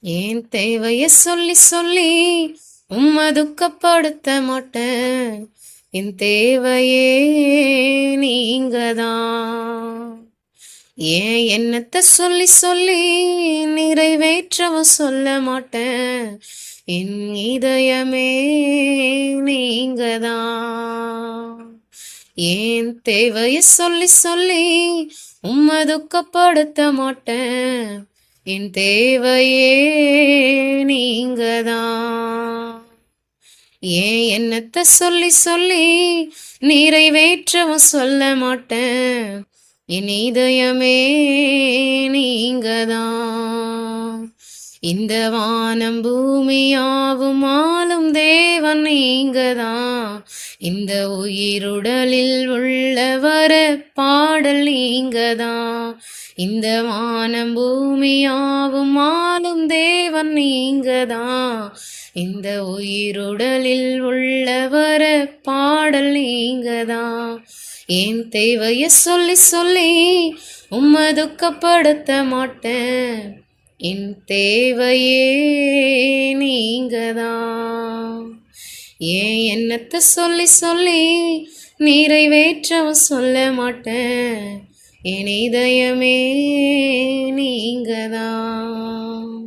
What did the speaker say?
ஏன் தேவைய சொல்லி சொல்லி துக்கப்படுத்த மாட்டேன். என் தேவையே நீங்கதான். ஏன் என்னத்த சொல்லி சொல்லி நிறைவேற்றவும் சொல்ல மாட்டேன். என் இதயமே நீங்கதான். ஏன் தேவைய சொல்லி சொல்லி துக்கப்படுத்த மாட்டேன். என் தேவையே நீங்கதான். ஏன் என்னத்த சொல்லி சொல்லி நிறைவேற்றவும் சொல்ல மாட்டேன். என் இதயமே நீங்கதான். இந்த வானம் பூமியாவும் ஆளும் தேவன் நீங்கதான். இந்த உயிருடலில் உள்ள வர பாடல் நீங்கதான். இந்த வானம் பூமியாவும் ஆளும் தேவன் நீங்கதான். இந்த உயிருடலில் உள்ள வர பாடல் நீங்கதான். என் தேவைய சொல்லி சொல்லி துக்கப்படுத்த மாட்டேன். என் தேவையே நீங்கதான். ஏன் என்னத்த சொல்லி சொல்லி நிறைவேற்றவும் சொல்ல மாட்டேன். என் இதயமே நீங்கதான்.